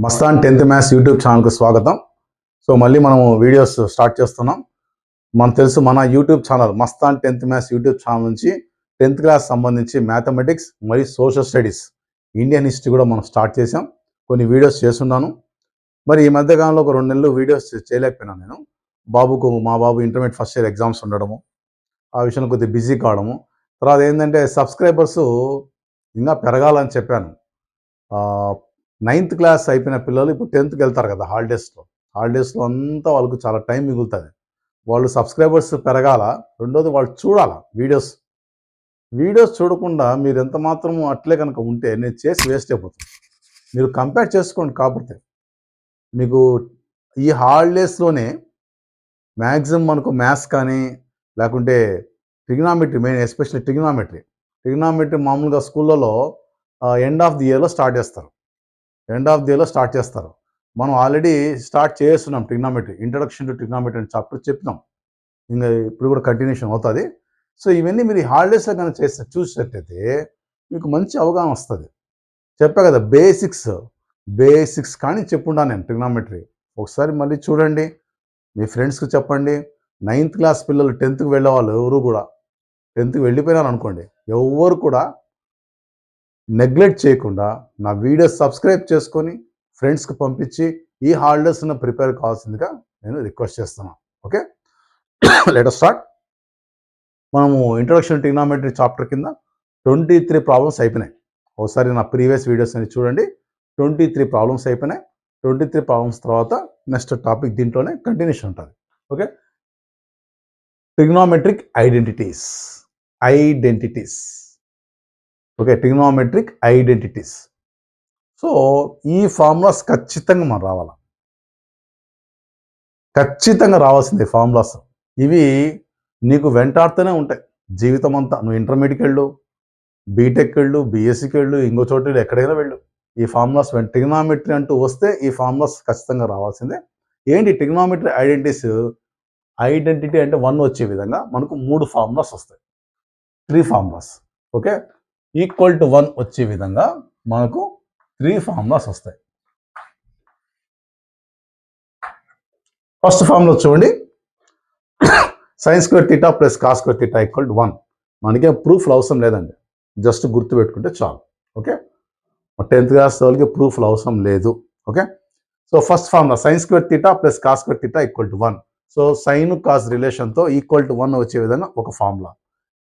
Mastan 10th maths YouTube ఛానల్కి స్వాగతం. So మళ్ళీ మనము వీడియోస్ స్టార్ట్ చేస్తున్నాం. మనకు తెలుసు మన YouTube channel Mastan 10th maths YouTube channel నుంచి 10th క్లాస్ సంబంధించి మ్యాథమెటిక్స్ మరియు సోషల్ స్టడీస్, ఇండియన్ హిస్టరీ కూడా మనం స్టార్ట్ చేసాం. కొన్ని వీడియోస్ చేస్తున్నాను. మరి ఈ మధ్యకాలంలో ఒక 2 నెలలు వీడియోస్ చేయలేకపోయినాను నేను. మా బాబు ఇంటర్మీడియట్ ఫస్ట్ ఇయర్ ఎగ్జామ్స్ ఉండడము, ఆ విషయంలో కొద్దిగా బిజీ కావడము. తర్వాత ఏంటంటే సబ్స్క్రైబర్స్ ఇంకా పెరగాలని చెప్పాను. 9th క్లాస్ అయిపోయిన పిల్లలు ఇప్పుడు 10th వెళ్తారు కదా హాలిడేస్లో అంతా వాళ్ళకు చాలా టైం మిగులుతుంది. వాళ్ళు సబ్స్క్రైబర్స్ పెరగాల. రెండోది వాళ్ళు చూడాల వీడియోస్ చూడకుండా మీరు ఎంత మాత్రము అట్లే కనుక ఉంటే నేను చేసి వేస్ట్ అయిపోతుంది. మీరు కంపేర్ చేసుకోండి. కాకపోతే మీకు ఈ హాలిడేస్లోనే మ్యాక్సిమం మనకు మ్యాథ్స్ కానీ లేకుంటే ట్రిగ్నామెట్రీ, మెయిన్ ఎస్పెషల్లీ ట్రిగ్నామెట్రీ మామూలుగా స్కూళ్ళలో ఎండ్ ఆఫ్ ది ఇయర్లో స్టార్ట్ చేస్తారు. మనం ఆల్రెడీ స్టార్ట్ చేస్తున్నాం ట్రిగ్నామెట్రీ, ఇంట్రడక్షన్ టు ట్రిగ్నామెట్రీ అని చాప్టర్ చెప్పినాం. ఇంకా ఇప్పుడు కూడా కంటిన్యూషన్ అవుతుంది. సో ఇవన్నీ మీరు హాలిడేస్లో కనుక చూసినట్టయితే మీకు మంచి అవగాహన వస్తుంది. చెప్పా కదా, బేసిక్స్ కానీ చెప్పుండా నేను ట్రిగ్నామెట్రీ. ఒకసారి మళ్ళీ చూడండి, మీ ఫ్రెండ్స్కి చెప్పండి. 9th క్లాస్ పిల్లలు 10th వెళ్ళే వాళ్ళు ఎవరు కూడా 10th వెళ్ళిపోయినారు అనుకోండి, ఎవరు కూడా నెగ్లెక్ట్ చేయకుండా నా వీడియోస్ సబ్స్క్రైబ్ చేసుకొని ఫ్రెండ్స్కి పంపించి ఈ హాలిడేస్ను ప్రిపేర్ కావాల్సిందిగా నేను రిక్వెస్ట్ చేస్తున్నాను. Okay, let us start. మనము ఇంట్రొడక్షన్ ట్రిగ్నామెట్రీ చాప్టర్ కింద 23 ప్రాబ్లమ్స్ అయిపోయినాయి. ఒకసారి నా ప్రీవియస్ వీడియోస్ అని చూడండి. 23 ప్రాబ్లమ్స్ అయిపోయినాయి. 23 ప్రాబ్లమ్స్ తర్వాత నెక్స్ట్ టాపిక్ దీంట్లోనే కంటిన్యూషన్ ఉంటుంది. Okay, trigonometric identities. Okay, trigonometric identities. So ఈ ఫార్ములాస్ ఖచ్చితంగా మనం ఖచ్చితంగా రావాల్సిందే ఫార్ములాస్. ఇవి నీకు వెంటాడుతూనే ఉంటాయి జీవితం అంతా. నువ్వు ఇంటర్మీడియట్కి వెళ్ళు, బీటెక్ వెళ్ళు, బీఎస్సీకి వెళ్ళు, ఇంకో చోటు ఎక్కడైనా వెళ్ళు, ఈ ఫార్ములాస్ ట్రిగ్నోమెట్రీ అంటూ వస్తే ఈ ఫార్ములాస్ ఖచ్చితంగా రావాల్సిందే. ఏంటి ట్రిగ్నోమెట్రీ ఐడెంటిటీస్? ఐడెంటిటీ అంటే 1 వచ్చే విధంగా మనకు 3 ఫార్ములాస్ వస్తాయి, 3 ఫార్ములాస్. ఓకే, ఈక్వల్ టు 1 వచ్చే విధంగా మనకు 3 ఫార్ములాస్ వస్తాయి. ఫస్ట్ ఫార్ములా చూడండి, sin square theta plus cos square theta equal to 1. మనకే ప్రూఫ్లు అవసరం లేదండి, జస్ట్ గుర్తు పెట్టుకుంటే చాలు. ఓకే, 10th క్లాస్ వాళ్ళకి ప్రూఫ్లు అవసరం లేదు. Okay, so first formula sin square theta plus cos square theta equal to 1. So sine cos రిలేషన్తో ఈక్వల్ టు 1 వచ్చే విధంగా ఒక ఫార్ములా.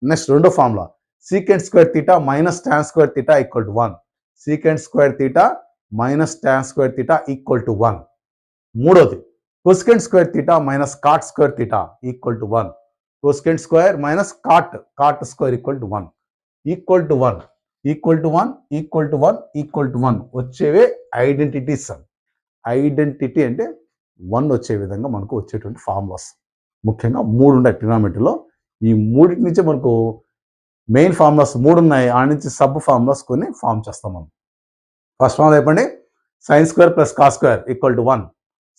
నెక్స్ట్ రెండో formula, secant square theta minus tan square theta equal to 1. Secant square theta minus tan square theta equal to 1. మూడోది, cosecant square theta minus cot square theta equal to 1. Cosecant square minus cot square equal to 1. Equal to 1 వచ్చేవే identities. Identity అంటే 1 వచ్చే విధంగా మనకు వచ్చేటువంటి formulas ముఖ్యంగా 3 ఉన్నాయి ట్రిగ్నోమెట్రీలో. ఈ 3 నుంచే మనకు మెయిన్ ఫార్ములాస్ 3 ఉన్నాయి. ఆ నుంచి సబ్ ఫార్ములాస్ కొన్ని ఫామ్ చేస్తాం మనం. ఫస్ట్ ఫార్ములా చెప్పండి, sine square plus cos square equal to 1.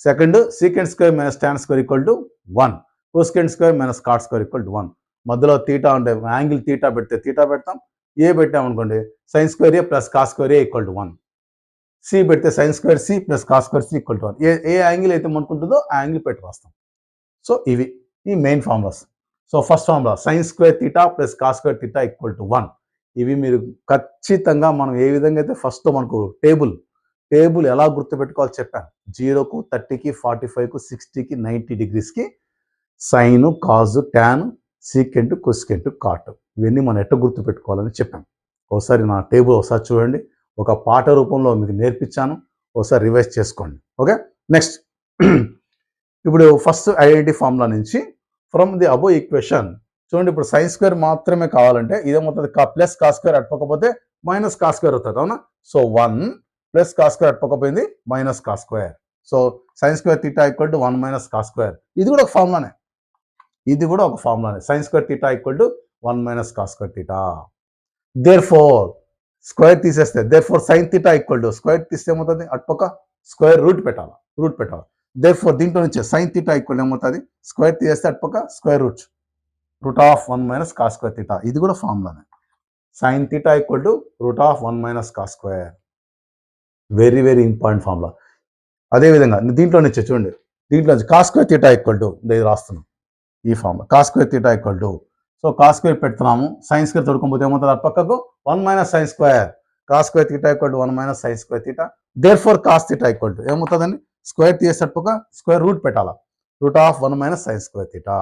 Second, secant square minus tan square equal to 1. Cosecant square minus cot square equal to 1. మధ్యలో తీటా అంటే యాంగిల్ తీటా పెడితే తీటా పెడతాం. A పెట్టామనుకోండి, sine square A plus cos square A equal to 1. C పెడితే sine square C plus cos square C equal to 1. A angle అయితే మనకు ఉంటుందో ఆ యాంగిల్ పెట్టి రాస్తాం. సో ఇవి ఈ main formulas. So first formula sign square theta plus cos square theta equal to 1. ఇవి మీరు ఖచ్చితంగా మనం ఏ విధంగా అయితే ఫస్ట్ మనకు టేబుల్ ఎలా గుర్తుపెట్టుకోవాలో చెప్పాను. 0కు 30కి 45కు 60కి 90 డిగ్రీస్కి సైను, కాజు, ట్యాన్, సీకెంట్, కొసెకెంట్, కాట్, ఇవన్నీ మనం ఎట్లా గుర్తుపెట్టుకోవాలని చెప్పాను. ఒకసారి నా టేబుల్ ఒకసారి చూడండి, ఒక పాట రూపంలో మీకు నేర్పించాను, ఒకసారి రివైజ్ చేసుకోండి. ఓకే, నెక్స్ట్ ఇప్పుడు ఫస్ట్ ఐడెంటిటీ ఫార్ములా నుంచి ఫ్రమ్ ది అబో ఈక్వేషన్ చూడండి. ఇప్పుడు సైన్ స్క్వేర్ మాత్రమే కావాలంటే ఇదేమవుతుంది, ప్లస్ కాస్ స్క్వేర్ అట్టుకోకపోతే మైనస్ కాస్ స్క్వేర్ అవుతుంది. అవునా? సో 1 ప్లస్ కాస్ స్క్వేర్ అట్టుకోకపోయింది minus cos square. So sine square theta equal to 1 minus cos square. ఇది కూడా ఒక ఫార్ములానే. Sine square theta equal to 1 minus cos square theta. Therefore square తీసేస్తే sine theta equal to square తీస్తే ఏమవుతుంది, అటుపక్క square root పెట్టాలి. Therefore దీంట్లో నుంచి సైన్ తీటా ఈక్వల్ ఏమవుతుంది, స్క్వేర్ తీసేస్తే అటుపక్క square root of 1 minus cos square theta. ఇది కూడా ఫార్ములానే. Sine theta equal to root of 1 minus cos square. Very very important formula. అదేవిధంగా దీంట్లో నుంచి చూడండి, దీంట్లో నుంచి cos square theta equal to ఇది రాస్తున్నాం ఈ form cos square theta equal to, so cos square పెడుతున్నాము, సైన్ స్క్వేర్ తొడుకోకపోతే ఏమవుతుంది అటు పక్కకు 1 minus sine square, cos square theta equal to 1 minus sine square theta, therefore cos theta equal to ఏమవుతుందండి, square తీసేటప్పుడు స్క్వేర్ రూట్ పెట్టాలా, root of 1 minus sine square theta,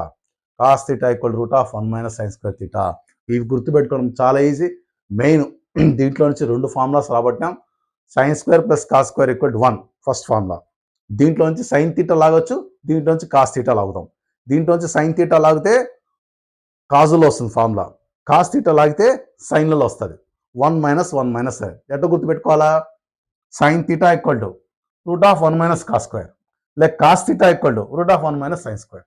cos theta equal root of 1 minus sine square theta. ఇవి గుర్తుపెట్టుకోవడం చాలా easy. Main దీంట్లో నుంచి రెండు formulas రాబట్టాం, sine square plus cos square equal to 1 first formula, దీంట్లో నుంచి సైన్ తీటా లాగొచ్చు, దీంట్లో నుంచి కాస్ తీటా లాగుతాం, దీంట్లో నుంచి సైన్ తీటా లాగితే కాజులో వస్తుంది ఫార్ములా, కాస్ తీటా లాగితే సైన్లలో వస్తుంది, 1 మైనస్ 1 మైనస్ ఎట్లా గుర్తుపెట్టుకోవాలా, sine theta equal to root of 1 minus cos square, లేక cos theta equal to root of 1 minus sine square.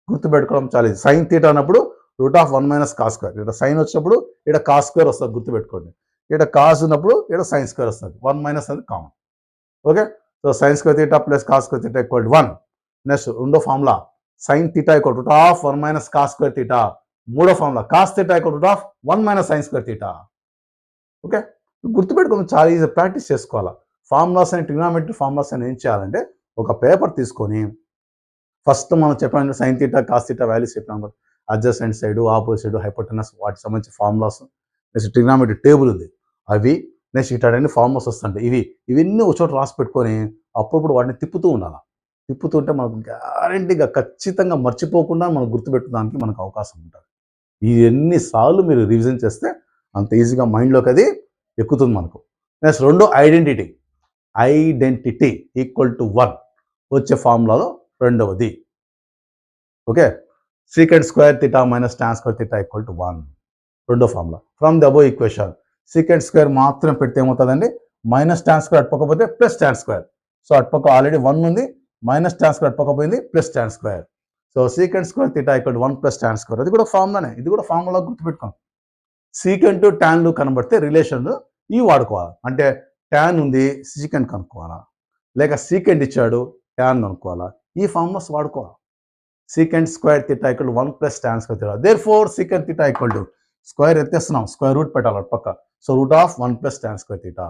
గుర్తుపెట్టుకోవడం చాలా సైన్ తీటా అన్నప్పుడు root of 1 minus cos square, ఇక్కడ సైన్ వచ్చినప్పుడు ఇక్కడ కాస్ స్క్వేర్ వస్తుంది గుర్తుపెట్టుకోండి, ఇక్కడ కాస్ ఉన్నప్పుడు ఇక్కడ సైన్ స్క్వేర్ వస్తుంది, 1 మైనస్ అది common. Okay, so sine square theta plus cos square theta equal to 1. Next రెండో formula sine theta equal root of 1 minus cos square theta, మూడో formula cos theta equal root of 1 minus sine square theta. Okay, గుర్తుపెట్టుకోవడం చాలా easy, practice చేసుకోవాలా. Formulas అని trigonometry formulas అని ఏం చేయాలంటే ఒక పేపర్ తీసుకొని ఫస్ట్ మనం చెప్పాను sine theta cos theta values చెప్పాము, adjacent side opposite side hypotenuse వాటికి సంబంధించి ఫార్ములాస్, నెక్స్ట్ ట్రిగ్నామెట్రీ టేబుల్ ఉంది అవి, నెక్స్ట్ ఇట్లాంటి ఫార్ములాస్ వస్తుంటాయి ఇవన్నీ ఒక చోట రాసి పెట్టుకొని అప్పుడప్పుడు వాటిని తిప్పుతూ ఉండాలి. తిప్పుతుంటే మనకు గ్యారంటీగా ఖచ్చితంగా మర్చిపోకుండా మనం గుర్తుపెట్టడానికి మనకు అవకాశం ఉంటుంది. ఈ ఎన్నిసార్లు మీరు రివిజన్ చేస్తే అంత ఈజీగా మైండ్లోకి అది ఎక్కుతుంది మనకు. నెక్స్ట్ రెండు ఐడెంటిటీ ఈక్వల్ టు 1 వచ్చే ఫార్ములాలో రెండవది. Okay, secant square theta minus tan square theta equal to 1 రెండో formula. From the above equation secant square మాత్రం పెడితే ఏమవుతుందండి, మైనస్ టాన్ స్క్వేర్ అటుపకపోతే ప్లస్ టాన్ స్క్వేర్, సో అటుపక్క ఆల్రెడీ 1 ఉంది, మైనస్ టాన్ స్క్వేర్ అటుపకపోయింది plus tan square, so secant square theta equal to 1 plus tan square. అది కూడా ఫార్ములానే, ఇది కూడా ఫార్ములా గుర్తుపెట్టుకోండి. సీకెంట్ టాన్లు కనబడితే రిలేషన్లు ఇవి వాడుకోవాలి, అంటే టాన్ ఉంది సీకెంట్ కనుక్కోవాలా, లేక సీకెంట్ ఇచ్చాడు టాన్ కనుక్కోవాలా, ఈ ఫార్ములాస్ వాడుకోవాలి. Secant square theta equal to 1 plus tan square theta, therefore secant theta equal to square ఎత్తేస్తున్నాం, స్క్వేర్ రూట్ పెట్టాలి అటు పక్క, so root of 1 plus tan square theta.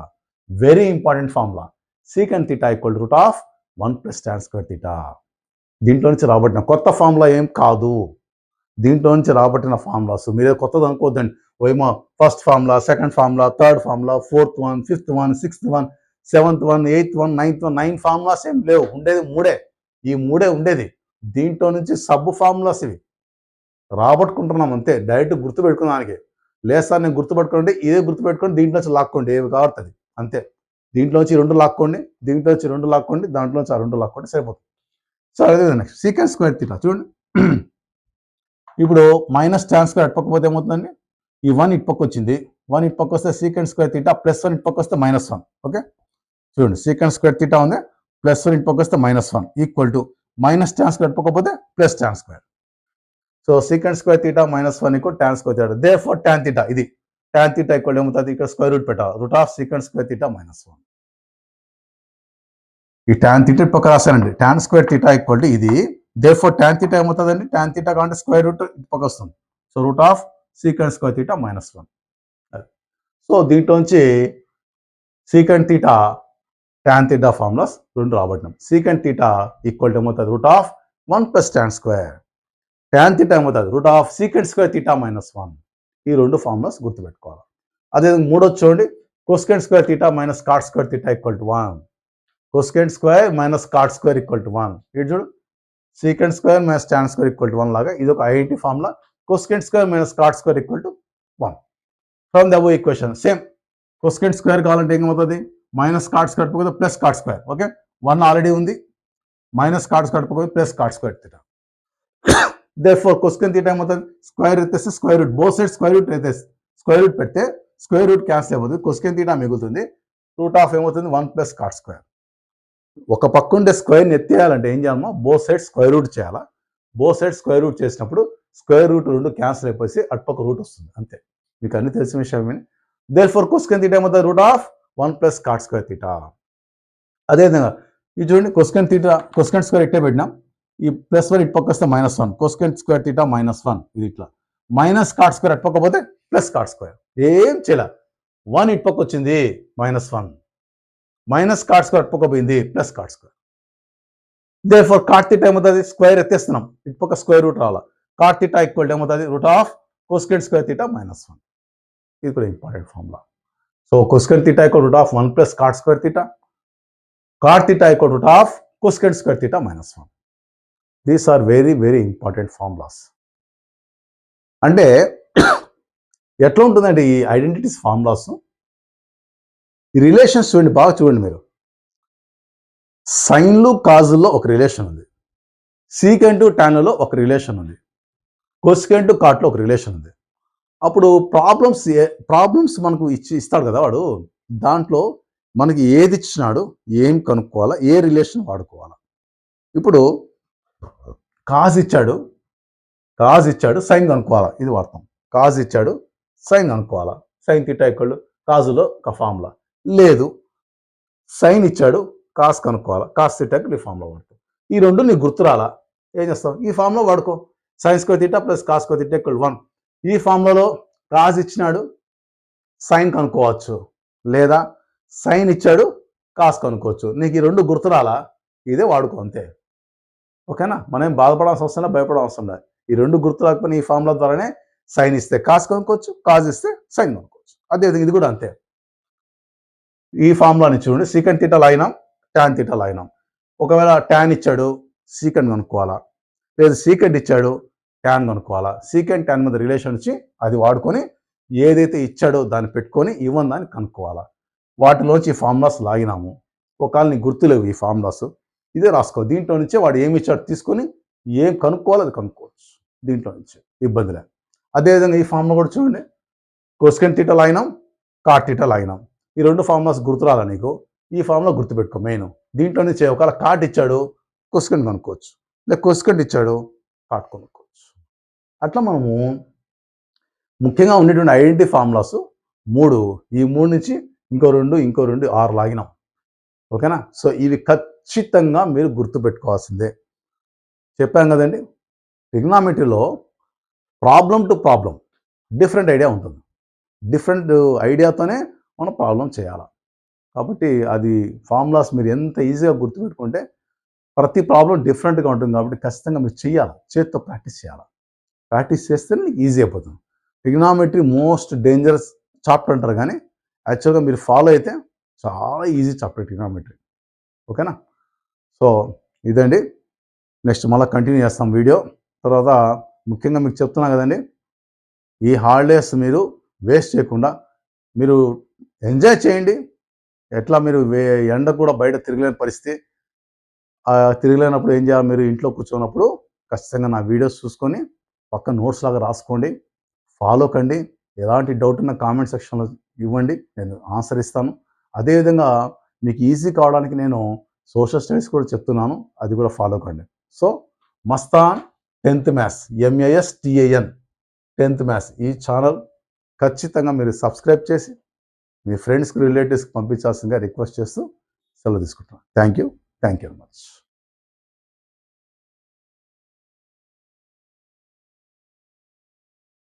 Very important formula, secant theta equal to root of 1 plus tan square theta. దీంట్లో నుంచి రాబట్టిన కొత్త formula ఏం కాదు, దీంట్లో నుంచి రాబట్టిన ఫార్ములాస్ మీరే కొత్తది అనుకోవద్దండి, ఏమో first formula, second formula, third formula, 4th one, 5th one, 6th one, 7th one, 8th one, 9th one, 9 formulas ఏం లేవు, ఉండేది మూడే, ఈ మూడే ఉండేది. దీంట్లో నుంచి సబ్ ఫార్ములాస్ ఇవి రాబట్టుకుంటున్నాం అంతే, డైరెక్ట్ గుర్తుపెట్టుకున్నానికి లేదు సార్ నేను గుర్తుపెట్టుకోండి, ఇదే గుర్తుపెట్టుకోండి, దీంట్లో నుంచి లాక్కోండి ఏవి కావడుతుంది అంతే, దీంట్లోంచి 2 లాక్కోండి, దీంట్లోంచి 2 లాక్కోండి, దాంట్లోంచి ఆ 2 లాక్కోండి సరిపోతుంది. సో అదే నెక్స్ట్ సీకెంట్ స్క్వేర్ తీటా చూడండి, ఇప్పుడు మైనస్ టాన్ స్క్వేర్ అటుపక్కపోతే ఏమవుతుందండి, ఈ 1 ఇటు పక్క వచ్చింది, 1 ఇటు పక్క వస్తే సీకెంట్ స్క్వేర్ తీటా ప్లస్ 1 ఇటు పక్క వస్తే -1. ఓకే చూడండి సీకెంట్ స్క్వేర్ తీటా ఉంది, ప్లస్ 1 ఇటు పక్క వస్తే -1 equal to minus tan square అటుపక్కపోతే plus tan square, so secant square theta -1 equal tan square theta, therefore tan theta, ఇది టాన్ తీటా ఈక్వల్ ఏమవుతుంది, ఇక్కడ స్క్వేర్ రూట్ పెట్టాలి, root of secant square theta -1. ఈ tan theta పక్క రాశానండి, tan square theta equal to ఇది, therefore tan theta ఏమవుతుందండి, tan theta కావాలంటే స్క్వేర్ రూట్ ఇటు పక్క వస్తుంది, so root of secant square theta -1. So దీంట్లోంచి secant theta tan theta formulas రెండు రాబట్టినాం. సీకెంట్ తీటా ఈక్వల్ టు ఏమవుతుంది, root of 1 plus tan square, tan theta ఏమవుతుంది, root of secant square theta -1. ఈ రెండు ఫార్ములాస్ గుర్తుపెట్టుకోవాలి. అదే మూడోది చూడండి, cosecant square theta minus cot square theta equal to 1, cosecant square minus cot square equal to 1. ఇది చూడు secant square minus tan square equal to 1 లాగా ఇది ఒక identity formula, cosecant square minus cot square equal to 1. From the above equation same cosecant square కావాలంటే ఏమవుతుంది, minus cot square పోతే plus cot square, okay 1 already ఉంది, minus cot square పోతే plus cot square theta, therefore cosecant theta ఏమవుతుంది, square ఎత్తేస్తే square root, both side square root అయితే square root పెడితే square root cancel అయిపోతుంది, కొసెకెంట్ తీటా మిగులుతుంది, root of ఏమవుతుంది 1 plus cot square. ఒక పక్క ఉండే స్క్వేర్ని ఎత్తేయాలంటే ఏం చేయాలమో బోత్ సైడ్ స్క్వేర్ రూట్ చేయాలా, బోత్ సైడ్ స్క్వేర్ రూట్ చేసినప్పుడు స్క్వేర్ రూట్ రెండు క్యాన్సిల్ అయిపోయి అటుపక్క రూట్ వస్తుంది అంతే, మీకు అన్ని తెలిసిన విషయం. దేర్ఫోర్ కొసెకెంట్ తీటా ఏమవుతుంది, root of 1 plus cot square theta. అదేవిధంగా ఇది చూడండి కొసెకెంట్ తీటా కొసెకెంట్ స్క్వేర్ ఇట్టే పెట్టినాం, ఈ +1 ఇటు పక్క వస్తే -1, కొసెకెంట్ స్క్వేర్ తీటా -1 ఇది ఇట్లా, మైనస్ కాట్ స్క్వేర్ అటు పక్క పోతే ప్లస్ కాట్ స్క్వేర్, ఏం చేయాల 1 ఇటు పక్క వచ్చింది -1, మైనస్ కాట్ స్క్వేర్ పక్క పోయింది, plus cot square. Therefore cot theta ఏమవుతుంది, స్క్వేర్ ఎత్తేస్తున్నాం, ఇటు పక్క స్క్వేర్ రూట్ రావాలా. కాట్ థీటా ఈక్వల్ టు ఏమవుతుంది, root of cosecant square theta -1. ఇది కూడా important formula. So cosecant theta equal root of 1 plus cot square theta, cot theta equal root of cosecant square theta -1. These are very very important formulas. అంటే ఎట్లా ఉంటుందండి ఈ identities formulas, ఈ relations చూడండి, బాగా చూడండి మీరు. సైన్లు కాజుల్లో ఒక రిలేషన్ ఉంది, సీకెంట్ టాన్లో ఒక రిలేషన్ ఉంది, కొస్కెంట్ కాట్లో ఒక రిలేషన్ ఉంది. అప్పుడు ప్రాబ్లమ్స్ మనకు ఇస్తాడు కదా వాడు, దాంట్లో మనకి ఏది ఇచ్చినాడు, ఏం కనుక్కోవాలా, ఏ రిలేషన్ వాడుకోవాలా. ఇప్పుడు కాజ్ ఇచ్చాడు సైన్ కనుక్కోవాలా, ఇది వాడతాం. కాజ్ ఇచ్చాడు, సైన్ కనుక్కోవాలా, సైన్ థీటా ఈక్వల్ కాజులో ఒక ఫార్ములా. లేదు, సైన్ ఇచ్చాడు, కాస్ కనుక్కోవాలా, కాస్ థీటాకి ఈ ఫార్ములా వాడుతాం. ఈ రెండు నీకు గుర్తురాలా, ఏం చేస్తావు, ఈ ఫార్ములా వాడుకో. Sine square theta plus cos square theta equal 1. ఈ ఫార్ములాలో కాజ్ ఇచ్చినాడు, సైన్ కనుక్కోవచ్చు, లేదా సైన్ ఇచ్చాడు, కాస్ కనుక్కోవచ్చు. నీకు ఈ రెండు గుర్తురాలా, ఇదే వాడుకో అంతే. ఓకేనా, మనం బాధపడాల్సిన అవసరం లేదు, భయపడాల్సిన అవసరం లేదు. ఈ రెండు గుర్తు రాకపోయినా ఈ ఫార్ములా ద్వారానే సైన్ ఇస్తే కాస్ కనుక్కోవచ్చు, కాజ్ ఇస్తే సైన్ కనుక్కోవచ్చు. అదేవిధంగా ఇది కూడా అంతే. ఈ ఫార్ములాని చూడండి, సీకెంట్ థీటా లాగినాం, టాన్ థీటా లాగినాం. ఒకవేళ టాన్ ఇచ్చాడు, సీకెంట్ కనుక్కోవాలా, లేదు సీకెంట్ ఇచ్చాడు, టాన్ కనుక్కోవాలా. సీకెంట్ టాన్ మీద రిలేషన్ వచ్చి అది వాడుకొని ఏదైతే ఇచ్చాడో దాన్ని పెట్టుకొని ఇవ్వని దాన్ని కనుక్కోవాలా. వాటిలోంచి ఈ ఫార్ములాస్ లాగినాము. ఒకవేళ నీకు గుర్తులేవు ఈ ఫార్ములాస్, ఇదే రాసుకో. దీంట్లో నుంచే వాడు ఏమి ఇచ్చాడు తీసుకొని ఏం కనుక్కోవాలో అది కనుక్కోవచ్చు, దీంట్లో నుంచి ఇబ్బంది లేదు. అదేవిధంగా ఈ ఫార్ములా కూడా చూడండి, కొస్కెంట్ థీటా లాగినాం, కాట్ థీటా లాగినాం. ఈ రెండు ఫార్ములాస్ గుర్తురాలా నీకు, ఈ ఫార్ములా గుర్తుపెట్టుకో మెయిన్. దీంట్లో నుంచి ఒకవేళ కాట్ ఇచ్చాడు, కొస్కెంట్ కనుక్కోవచ్చు, లేదా కొస్కెంట్ ఇచ్చాడు, కాట్ కనుక్కోవచ్చు. అట్లా మనము ముఖ్యంగా ఉండేటువంటి ఐడెంటిటీ ఫార్ములాస్ 3, ఈ 3 నుంచి ఇంకో 2 6 లాగినాం. ఓకేనా, సో ఇవి ఖచ్చితంగా మీరు గుర్తుపెట్టుకోవాల్సిందే. చెప్పాం కదండి, ట్రిగ్నామెట్రీలో problem to problem different idea ఉంటుంది, డిఫరెంట్ ఐడియాతోనే మనం ప్రాబ్లం చేయాలి. కాబట్టి అది ఫార్ములాస్ మీరు ఎంత ఈజీగా గుర్తుపెట్టుకుంటే ప్రతి ప్రాబ్లం డిఫరెంట్గా ఉంటుంది. కాబట్టి ఖచ్చితంగా మీరు చేయాలి, చేతితో ప్రాక్టీస్ చేయాలి. ప్రాక్టీస్ చేస్తేనే నీకు ఈజీ అయిపోతుంది. ట్రిగ్నామెట్రీ మోస్ట్ డేంజరస్ చాప్టర్ అంటారు, కానీ యాక్చువల్గా మీరు ఫాలో అయితే చాలా ఈజీ చాప్టర్ ట్రిగ్నామెట్రీ. ఓకేనా, సో ఇదండి. నెక్స్ట్ మళ్ళీ కంటిన్యూ చేస్తాం వీడియో. తర్వాత ముఖ్యంగా మీకు చెప్తున్నా కదండి, ఈ హాలిడేస్ మీరు వేస్ట్ చేయకుండా మీరు ఎంజాయ్ చేయండి. ఎట్లా మీరు ఎండ కూడా బయట తిరగలేని పరిస్థితి, తిరగలేనప్పుడు ఏం చేయాలి, మీరు ఇంట్లో కూర్చున్నప్పుడు ఖచ్చితంగా నా వీడియోస్ చూసుకొని పక్క నోట్స్ లాగా రాసుకోండి, ఫాలో కండి. ఎలాంటి డౌట్ ఉన్న కామెంట్ సెక్షన్లో ఇవ్వండి, నేను ఆన్సర్ ఇస్తాను. అదేవిధంగా మీకు ఈజీ కావడానికి నేను సోషల్ స్టడీస్ కూడా చెప్తున్నాను, అది కూడా ఫాలో కండి. So Mastan 10th maths, MASTAN 10th maths ఈ ఛానల్ ఖచ్చితంగా మీరు సబ్స్క్రైబ్ చేసి మీ ఫ్రెండ్స్కి రిలేటివ్స్కి పంపించాల్సిందిగా రిక్వెస్ట్ చేస్తూ సెలవు తీసుకుంటున్నాను. Thank you very much.